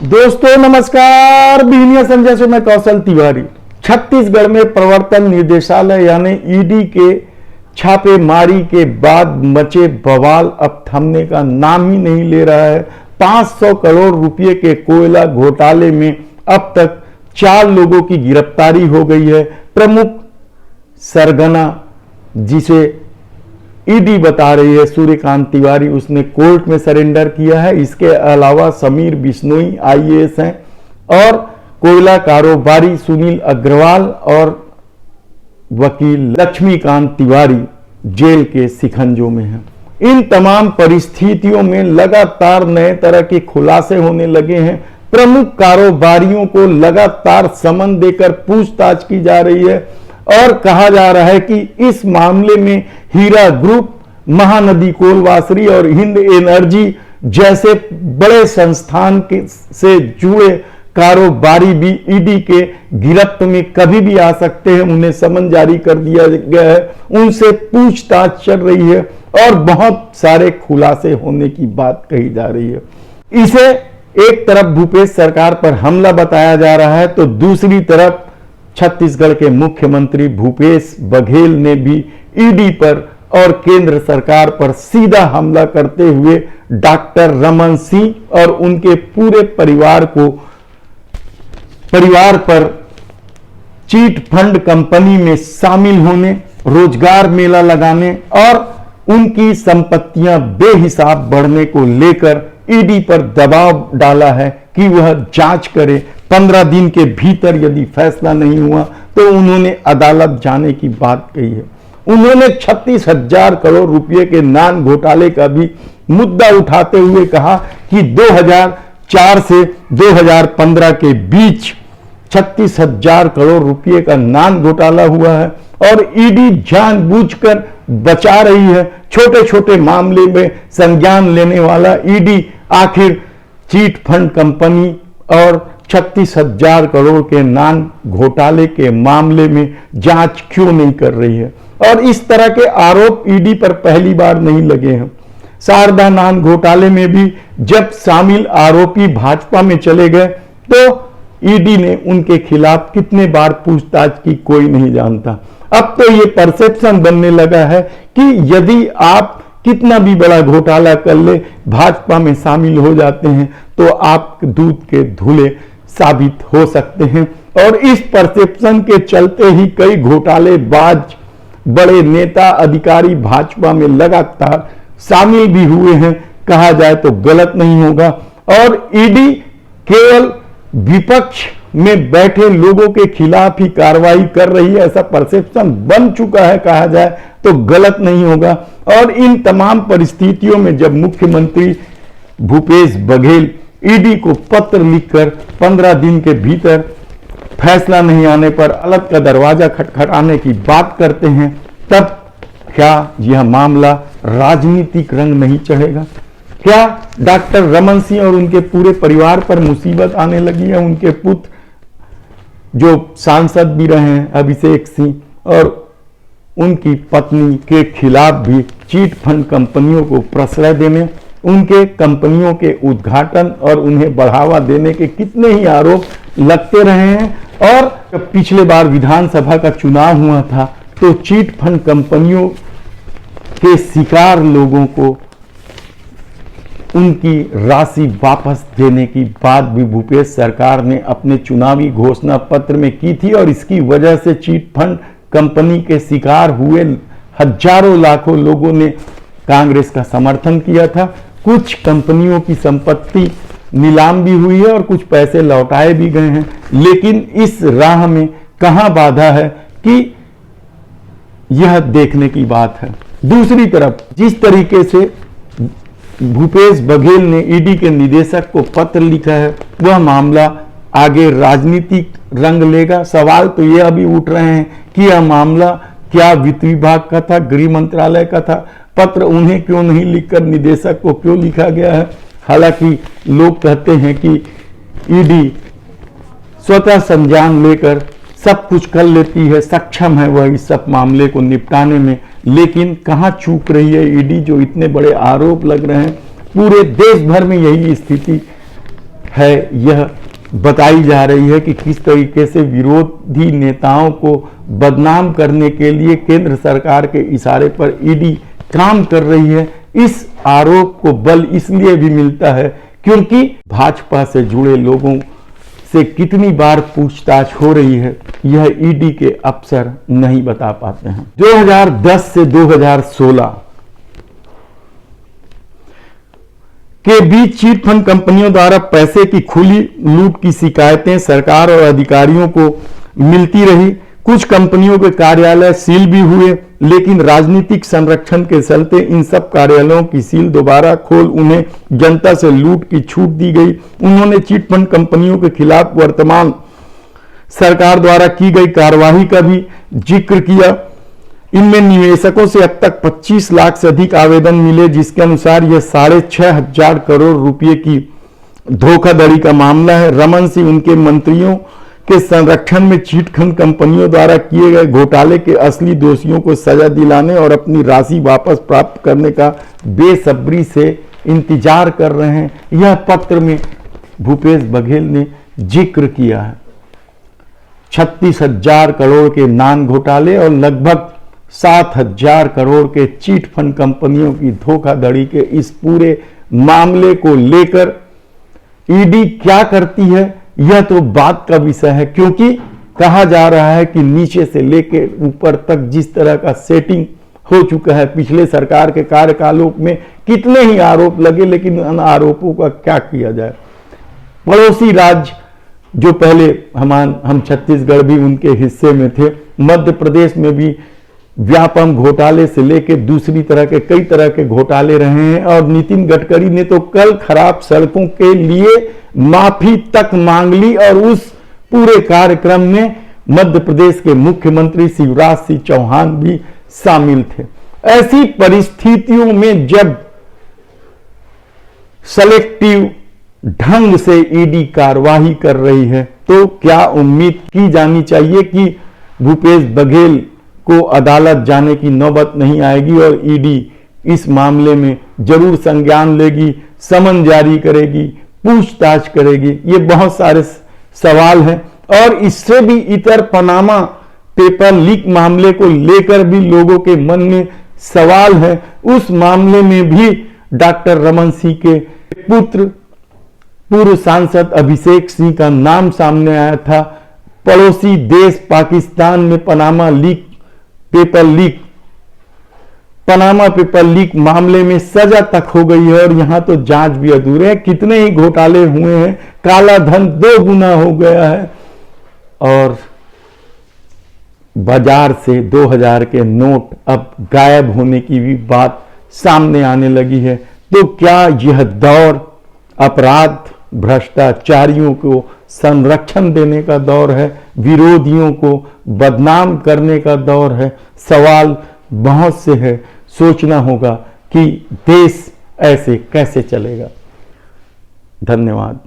दोस्तों नमस्कार, बीनिया संजय से मैं कौशल तिवारी। छत्तीसगढ़ में प्रवर्तन निदेशालय यानी ईडी के छापेमारी के बाद मचे बवाल अब थमने का नाम ही नहीं ले रहा है। 500 करोड़ रुपए के कोयला घोटाले में अब तक 4 लोगों की गिरफ्तारी हो गई है। प्रमुख सरगना जिसे ईडी बता रही है सूर्यकांत तिवारी, उसने कोर्ट में सरेंडर किया है। इसके अलावा समीर बिश्नोई आईएएस हैं और कोयला कारोबारी सुनील अग्रवाल और वकील लक्ष्मीकांत तिवारी जेल के शिकंजों में हैं। इन तमाम परिस्थितियों में लगातार नए तरह के खुलासे होने लगे हैं। प्रमुख कारोबारियों को लगातार समन देकर पूछताछ की जा रही है और कहा जा रहा है कि इस मामले में हीरा ग्रुप, महानदी कोलवासरी और हिंद एनर्जी जैसे बड़े संस्थान से जुड़े कारोबारी भी ईडी के गिरफ्त में कभी भी आ सकते हैं। उन्हें समन जारी कर दिया गया है, उनसे पूछताछ चल रही है और बहुत सारे खुलासे होने की बात कही जा रही है। इसे एक तरफ भूपेश सरकार पर हमला बताया जा रहा है तो दूसरी तरफ छत्तीसगढ़ के मुख्यमंत्री भूपेश बघेल ने भी ईडी पर और केंद्र सरकार पर सीधा हमला करते हुए डॉक्टर रमन सिंह और उनके पूरे परिवार पर चीट फंड कंपनी में शामिल होने, रोजगार मेला लगाने और उनकी संपत्तियां बेहिसाब बढ़ने को लेकर ईडी पर दबाव डाला है कि वह जांच करे। 15 दिन के भीतर यदि फैसला नहीं हुआ तो उन्होंने अदालत जाने की बात कही है। उन्होंने 36,000 करोड़ रुपए के नान घोटाले का भी मुद्दा उठाते हुए कहा कि 2004 से 2015 के बीच 36,000 करोड़ रुपए का नान घोटाला हुआ है और ईडी जानबूझकर बचा रही है। छोटे छोटे मामले में संज्ञान लेने वाला ईडी आखिर चीट फंड कंपनी और 36,000 करोड़ के नान घोटाले के मामले में जांच क्यों नहीं कर रही है। और इस तरह के आरोप ईडी पर पहली बार नहीं लगे हैं। शारदा नान घोटाले में भी जब शामिल आरोपी भाजपा में चले गए तो ईडी ने उनके खिलाफ कितने बार पूछताछ की कोई नहीं जानता। अब तो ये परसेप्शन बनने लगा है कि यदि आप कितना भी बड़ा घोटाला कर ले, भाजपा में शामिल हो जाते हैं तो आप दूध के धुले साबित हो सकते हैं। और इस परसेप्शन के चलते ही कई घोटालेबाज बड़े नेता अधिकारी भाजपा में लगातार शामिल भी हुए हैं, कहा जाए तो गलत नहीं होगा। और ईडी केवल विपक्ष में बैठे लोगों के खिलाफ ही कार्रवाई कर रही है, ऐसा परसेप्शन बन चुका है, कहा जाए तो गलत नहीं होगा। और इन तमाम परिस्थितियों में जब मुख्यमंत्री भूपेश बघेल ईडी को पत्र लिखकर 15 दिन के भीतर फैसला नहीं आने पर अदालत का दरवाजा खटखटाने की बात करते हैं, तब क्या यह मामला राजनीतिक रंग नहीं चढ़ेगा? क्या डॉक्टर रमन सिंह और उनके पूरे परिवार पर मुसीबत आने लगी है? उनके पुत्र जो सांसद भी रहे हैं अभिषेक सिंह और उनकी पत्नी के खिलाफ भी चीट फंड कंपनियों को प्रश्रय देने, उनके कंपनियों के उद्घाटन और उन्हें बढ़ावा देने के कितने ही आरोप लगते रहे हैं। और जब पिछले बार विधानसभा का चुनाव हुआ था तो चीट फंड कंपनियों के शिकार लोगों को उनकी राशि वापस देने की बात भी भूपेश सरकार ने अपने चुनावी घोषणा पत्र में की थी और इसकी वजह से चीट फंड कंपनी के शिकार हुए हजारों लाखों लोगों ने कांग्रेस का समर्थन किया था। कुछ कंपनियों की संपत्ति नीलाम भी हुई है और कुछ पैसे लौटाए भी गए हैं, लेकिन इस राह में कहां बाधा है कि यह देखने की बात है। दूसरी तरफ जिस तरीके से भूपेश बघेल ने ईडी के निदेशक को पत्र लिखा है वह मामला आगे राजनीतिक रंग लेगा। सवाल तो यह अभी उठ रहे हैं कि यह मामला क्या वित्त विभाग का था, गृह मंत्रालय का था, पत्र उन्हें क्यों नहीं लिखकर निदेशक को क्यों लिखा गया है। हालांकि लोग कहते हैं कि ईडी स्वतः संज्ञान लेकर सब कुछ कर लेती है, सक्षम है वह इस सब मामले को निपटाने में, लेकिन कहां चूक रही है ईडी जो इतने बड़े आरोप लग रहे हैं। पूरे देश भर में यही स्थिति है यह बताई जा रही है कि किस तरीके से विरोधी नेताओं को बदनाम करने के लिए केंद्र सरकार के इशारे पर ईडी काम कर रही है। इस आरोप को बल इसलिए भी मिलता है क्योंकि भाजपा से जुड़े लोगों से कितनी बार पूछताछ हो रही है यह ईडी के अफसर नहीं बता पाते हैं। 2010 से 2016 के बीच चिट फंड कंपनियों द्वारा पैसे की खुली लूट की शिकायतें सरकार और अधिकारियों को मिलती रही। कुछ कंपनियों के कार्यालय सील भी हुए, लेकिन राजनीतिक संरक्षण के चलते इन सब कार्यालयों की सील दोबारा खोल उन्हें जनता से लूट की छूट दी गई। उन्होंने चिट फंड कंपनियों के खिलाफ वर्तमान सरकार द्वारा की गई कार्रवाई का भी जिक्र किया। इनमें निवेशकों से अब तक 25 लाख से अधिक आवेदन मिले, जिसके अनुसार यह 6,500 करोड़ रुपए की धोखाधड़ी का मामला है। रमन सिंह उनके मंत्रियों के संरक्षण में चिट फंड कंपनियों द्वारा किए गए घोटाले के असली दोषियों को सजा दिलाने और अपनी राशि वापस प्राप्त करने का बेसब्री से इंतजार कर रहे हैं, यह पत्र में भूपेश बघेल ने जिक्र किया है। 36,000 करोड़ के नान घोटाले और लगभग 7,000 करोड़ के चिट फंड कंपनियों की धोखाधड़ी के इस पूरे मामले को लेकर ईडी क्या करती है यह तो बात का विषय है, क्योंकि कहा जा रहा है कि नीचे से लेकर ऊपर तक जिस तरह का सेटिंग हो चुका है, पिछले सरकार के कार्यकालों में कितने ही आरोप लगे, लेकिन उन आरोपों का क्या किया जाए। पड़ोसी राज्य जो पहले हम छत्तीसगढ़ भी उनके हिस्से में थे, मध्य प्रदेश में भी व्यापम घोटाले से लेकर दूसरी तरह के कई तरह के घोटाले रहे हैं। और नितिन गडकरी ने तो कल खराब सड़कों के लिए माफी तक मांग ली और उस पूरे कार्यक्रम में मध्य प्रदेश के मुख्यमंत्री शिवराज सिंह चौहान भी शामिल थे। ऐसी परिस्थितियों में जब सेलेक्टिव ढंग से ईडी कार्रवाई कर रही है तो क्या उम्मीद की जानी चाहिए कि भूपेश बघेल को अदालत जाने की नौबत नहीं आएगी और ईडी इस मामले में जरूर संज्ञान लेगी, समन जारी करेगी, पूछताछ करेगी। ये बहुत सारे सवाल हैं और इससे भी इतर पनामा पेपर लीक मामले को लेकर भी लोगों के मन में सवाल है। उस मामले में भी डॉक्टर रमन सिंह के पुत्र पूर्व सांसद अभिषेक सिंह का नाम सामने आया था। पड़ोसी देश पाकिस्तान में पनामा पेपर लीक मामले में सजा तक हो गई है और यहां तो जांच भी अधूरे है। कितने ही घोटाले हुए हैं, काला धन 2 गुना हो गया है और बाजार से 2000 के नोट अब गायब होने की भी बात सामने आने लगी है। तो क्या यह दौर अपराध भ्रष्टाचारियों को संरक्षण देने का दौर है, विरोधियों को बदनाम करने का दौर है? सवाल बहुत से है। सोचना होगा कि देश ऐसे कैसे चलेगा। धन्यवाद।